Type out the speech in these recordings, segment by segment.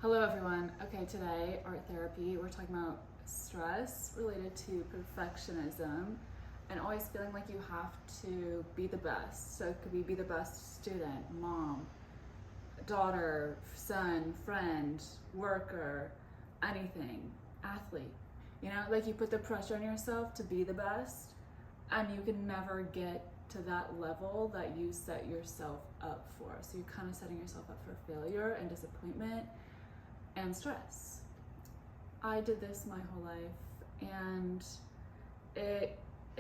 Hello everyone. Okay, today art therapy, we're talking about stress related to perfectionism and always feeling like you have to be the best. So it could be the best student, mom, daughter, son, friend, worker, anything, athlete. You know, like you put the pressure on yourself to be the best and you can never get to that level that you set yourself up for. So you're kind of setting yourself up for failure and disappointment and stress. I did this my whole life, and it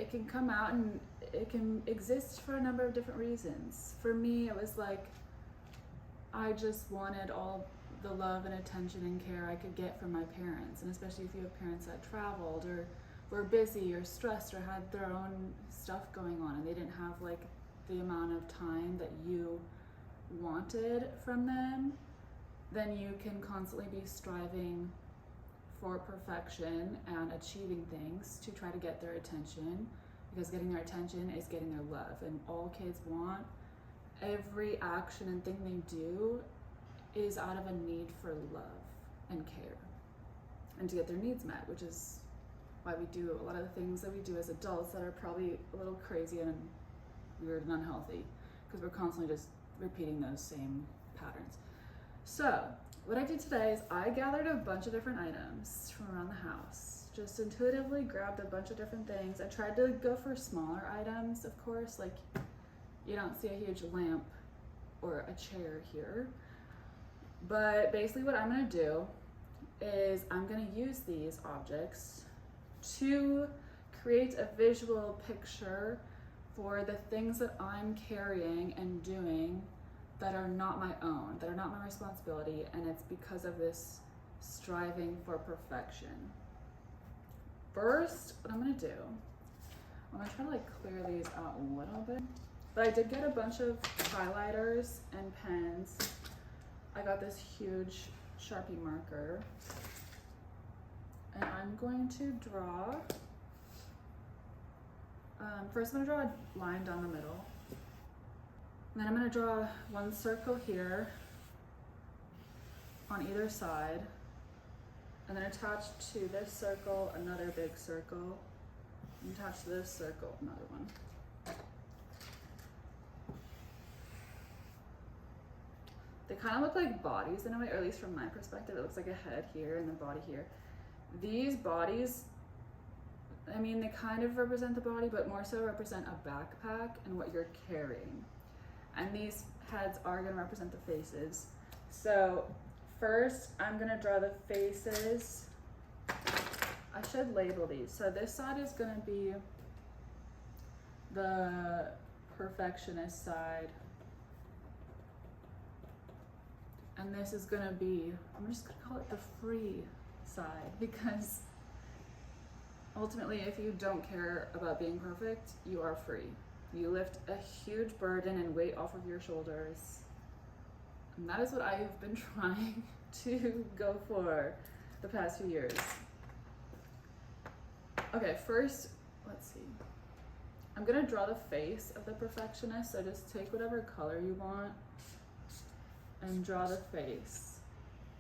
can come out and it can exist for a number of different reasons. For me, it was like I just wanted all the love and attention and care I could get from my parents, and especially if you have parents that traveled or were busy or stressed or had their own stuff going on and they didn't have like the amount of time that you wanted from them, then you can constantly be striving for perfection and achieving things to try to get their attention, because getting their attention is getting their love, and all kids want. Every action and thing they do is out of a need for love and care and to get their needs met, which is why we do a lot of the things that we do as adults that are probably a little crazy and weird and unhealthy, because we're constantly just repeating those same patterns. So what I did today is I gathered a bunch of different items from around the house, just intuitively grabbed a bunch of different things. I tried to go for smaller items, of course, like you don't see a huge lamp or a chair here. But basically what I'm gonna do is I'm gonna use these objects to create a visual picture for the things that I'm carrying and doing that are not my own, that are not my responsibility, and it's because of this striving for perfection. First, what I'm gonna do, I'm gonna try to like clear these out a little bit, but I did get a bunch of highlighters and pens. I got this huge Sharpie marker, and I'm going to draw, first I'm gonna draw a line down the middle. And then I'm going to draw one circle here on either side, and then attach to this circle another big circle, and attach to this circle another one. They kind of look like bodies in a way, or at least from my perspective, it looks like a head here and the body here. These bodies, I mean, they kind of represent the body, but more so represent a backpack and what you're carrying. And these heads are going to represent the faces. So first I'm going to draw the faces. I should label these. So this side is going to be the perfectionist side. And this is going to be, I'm just going to call it the free side, because ultimately if you don't care about being perfect, you are free. You lift a huge burden and weight off of your shoulders. And that is what I have been trying to go for the past few years. Okay, first, let's see. I'm gonna draw the face of the perfectionist, so just take whatever color you want and draw the face.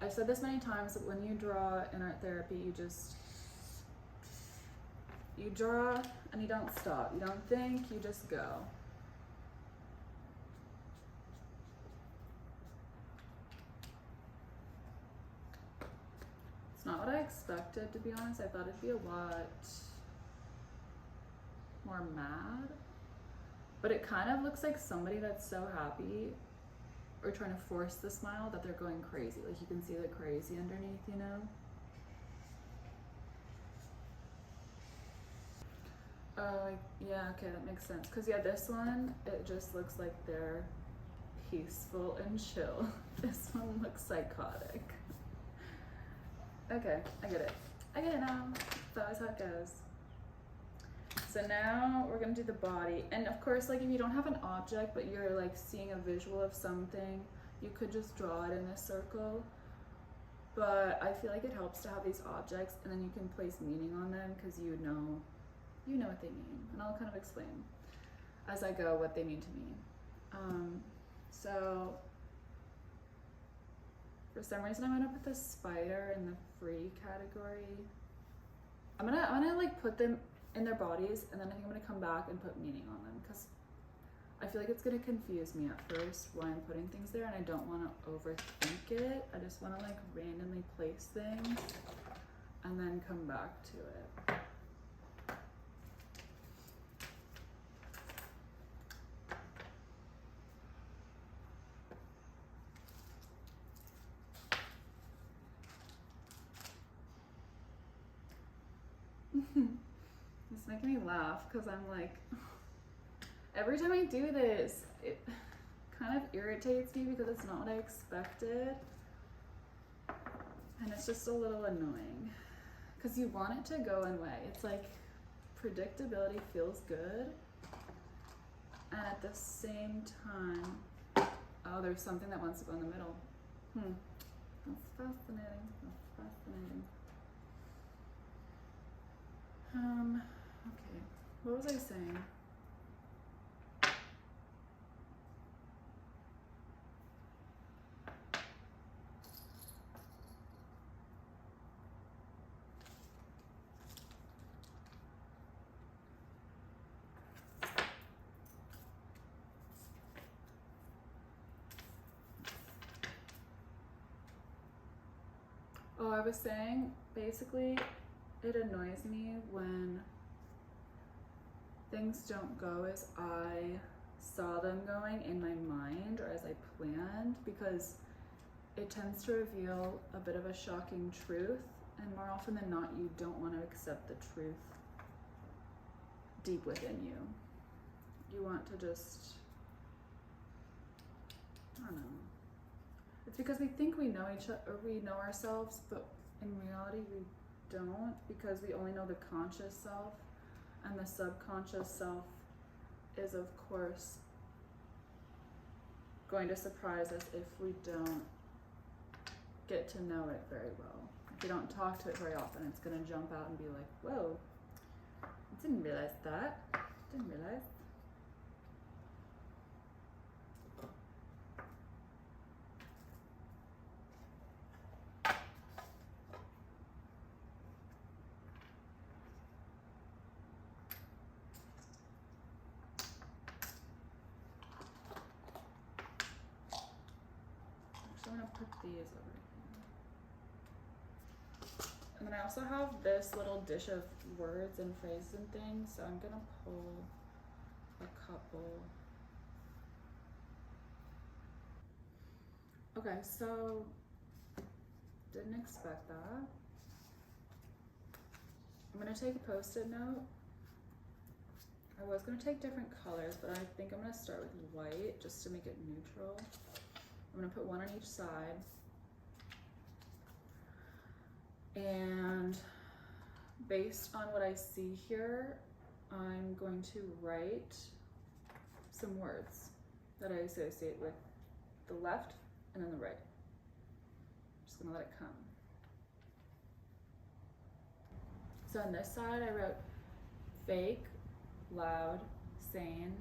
I've said this many times, that when you draw in art therapy, you draw and you don't stop. You don't think, you just go. It's not what I expected, to be honest. I thought it'd be a lot more mad. But it kind of looks like somebody that's so happy or trying to force the smile that they're going crazy. Like you can see the crazy underneath, you know? Yeah, okay, that makes sense. Because yeah, this one, it just looks like they're peaceful and chill. This one looks psychotic. Okay, I get it. I get it now. That was how it goes. So now we're gonna do the body. And of course, like if you don't have an object, but you're like seeing a visual of something, you could just draw it in a circle. But I feel like it helps to have these objects, and then you can place meaning on them, because you know what they mean, and I'll kind of explain as I go what they mean to me. So For some reason, I'm gonna put the spider in the free category. I'm gonna like put them in their bodies, and then I think I'm gonna come back and put meaning on them, because I feel like it's gonna confuse me at first why I'm putting things there, and I don't want to overthink it. I just want to like randomly place things and then come back to it. It's making me laugh because I'm like, every time I do this, it kind of irritates me because it's not what I expected. And it's just a little annoying because you want it to go in way. It's like predictability feels good. And at the same time, oh, there's something that wants to go in the middle. That's fascinating. That's fascinating. Okay, what was I saying? Oh, I was saying, basically, it annoys me when things don't go as I saw them going in my mind or as I planned, because it tends to reveal a bit of a shocking truth, and more often than not, you don't want to accept the truth deep within you. You want to just, I don't know. It's because we think we know each other, or we know ourselves, but in reality we don't, because we only know the conscious self, and the subconscious self is of course going to surprise us if we don't get to know it very well. If we don't talk to it very often, it's going to jump out and be like, whoa, I didn't realize that. Didn't realize. Actually, I'm going to put these over here. And then I also have this little dish of words and phrases and things, so I'm going to pull a couple. Okay, so didn't expect that. I'm going to take a post-it note. I was going to take different colors, but I think I'm going to start with white just to make it neutral. I'm going to put one on each side. And based on what I see here, I'm going to write some words that I associate with the left and then the right. I'm just going to let it come. So on this side, I wrote fake, loud, sane,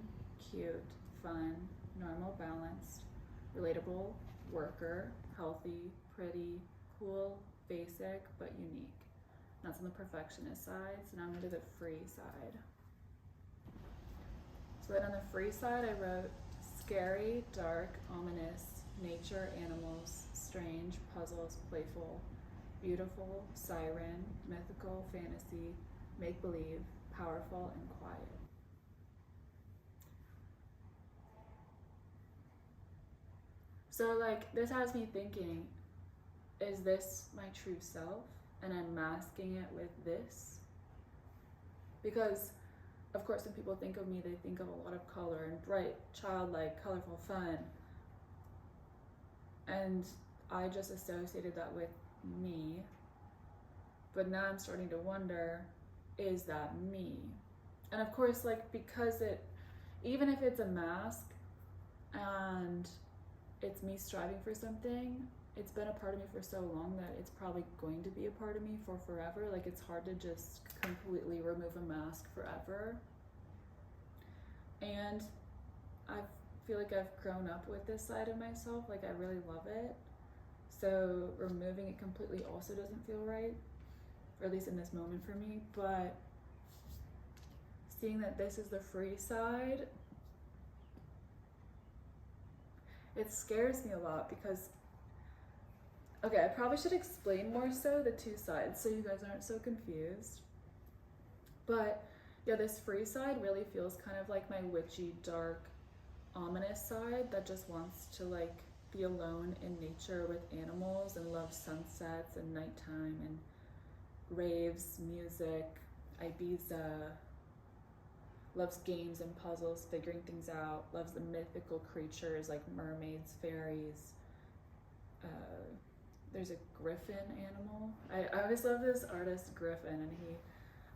cute, fun, normal, balanced, relatable, worker, healthy, pretty, cool, basic, but unique. That's on the perfectionist side, so now I'm gonna do the free side. So then on the free side, I wrote scary, dark, ominous, nature, animals, strange, puzzles, playful, beautiful, siren, mythical, fantasy, make-believe, powerful, and quiet. So like, this has me thinking, is this my true self? And I'm masking it with this? Because of course when people think of me, they think of a lot of color and bright, childlike, colorful, fun. And I just associated that with me. But now I'm starting to wonder, is that me? And of course, like, because even if it's a mask and it's me striving for something, it's been a part of me for so long that it's probably going to be a part of me for forever. Like, it's hard to just completely remove a mask forever. And I feel like I've grown up with this side of myself. Like, I really love it. So removing it completely also doesn't feel right, or at least in this moment for me. But seeing that this is the free side, it scares me a lot because, okay, I probably should explain more so the two sides so you guys aren't so confused. But yeah, this free side really feels kind of like my witchy, dark, ominous side that just wants to like be alone in nature with animals and love sunsets and nighttime and raves, music, Ibiza, loves games and puzzles, figuring things out, loves the mythical creatures like mermaids, fairies. There's a griffin animal. I always love this artist Griffin,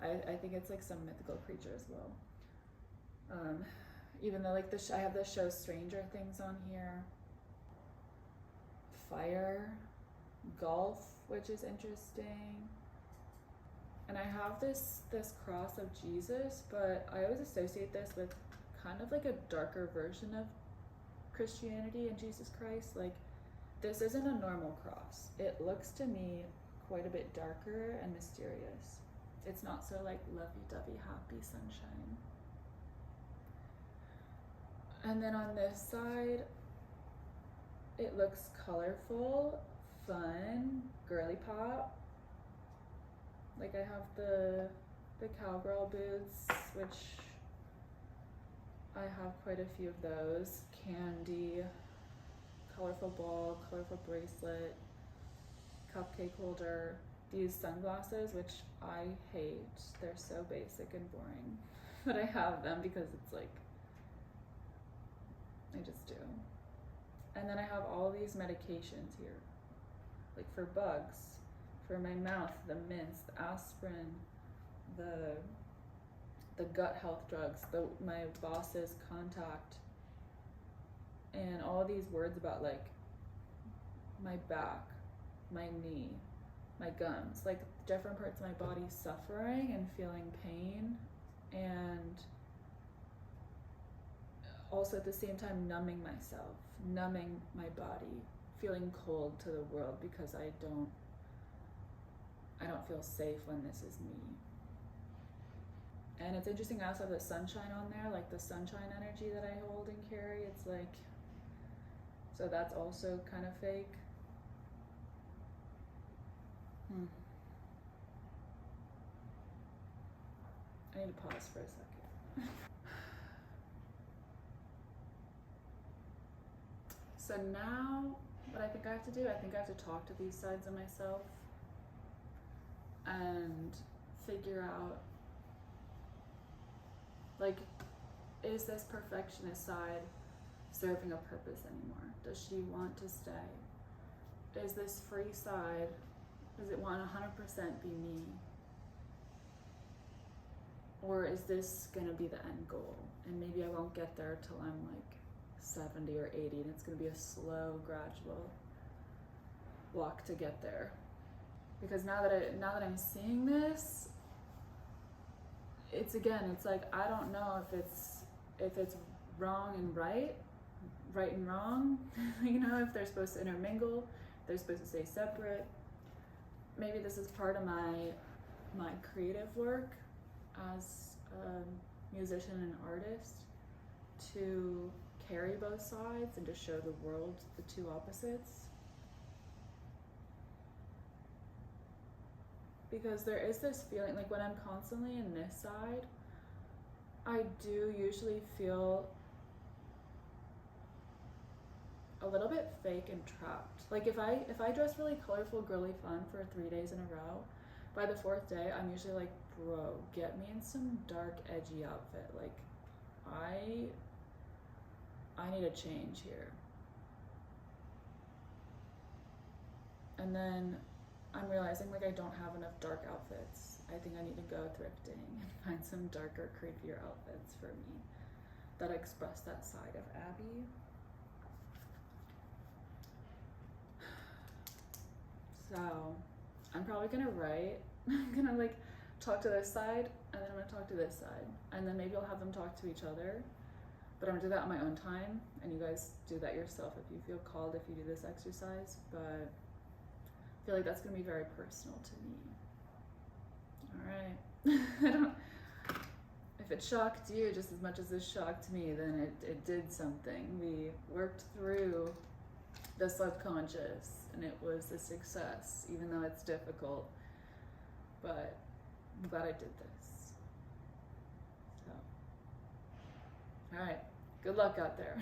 and I think it's like some mythical creature as well. Even though like I have the show Stranger Things on here. Fire, golf, which is interesting. And I have this cross of Jesus, but I always associate this with kind of like a darker version of Christianity and Jesus Christ. Like, this isn't a normal cross. It looks to me quite a bit darker and mysterious. It's not so like lovey-dovey, happy sunshine. And then on this side, it looks colorful, fun, girly pop. Like I have the cowgirl boots, which I have quite a few of those. Candy, colorful ball, colorful bracelet, cupcake holder. These sunglasses, which I hate. They're so basic and boring. But I have them because it's like, I just do. And then I have all these medications here. Like for bugs, for my mouth, the mints, the aspirin, the gut health drugs, my boss's contact, and all these words about like my back, my knee, my gums, like different parts of my body suffering and feeling pain, and also at the same time numbing myself, numbing my body, feeling cold to the world because I don't feel safe when this is me. And it's interesting, I also have the sunshine on there, like the sunshine energy that I hold and carry. It's like, so that's also kind of fake. I need to pause for a second. So now, what I think I have to do, I think I have to talk to these sides of myself and figure out, like, is this perfectionist side serving a purpose anymore? Does she want to stay? Is this free side, does it want 100% be me? Or is this gonna be the end goal? And maybe I won't get there till I'm like 70 or 80, and it's gonna be a slow, gradual walk to get there. Because now that I'm seeing this, it's like I don't know if it's wrong and right and wrong. You know, if they're supposed to intermingle, they're supposed to stay separate. Maybe this is part of my creative work as a musician and artist, to carry both sides and to show the world the two opposites. Because there is this feeling, like when I'm constantly in this side, I do usually feel a little bit fake and trapped. Like if I dress really colorful, girly, fun for 3 days in a row, by the 4th day, I'm usually like, bro, get me in some dark, edgy outfit. Like, I need a change here. And then I'm realizing like I don't have enough dark outfits. I think I need to go thrifting and find some darker, creepier outfits for me that express that side of Abby. So I'm probably gonna write. I'm gonna like talk to this side, and then I'm gonna talk to this side, and then maybe I'll have them talk to each other. But I'm gonna do that on my own time, and you guys do that yourself if you feel called, if you do this exercise. But feel like that's going to be very personal to me. All right. I don't. If it shocked you just as much as it shocked me, then it did something. We worked through the subconscious, and it was a success, even though it's difficult. But I'm glad I did this. So, all right. Good luck out there.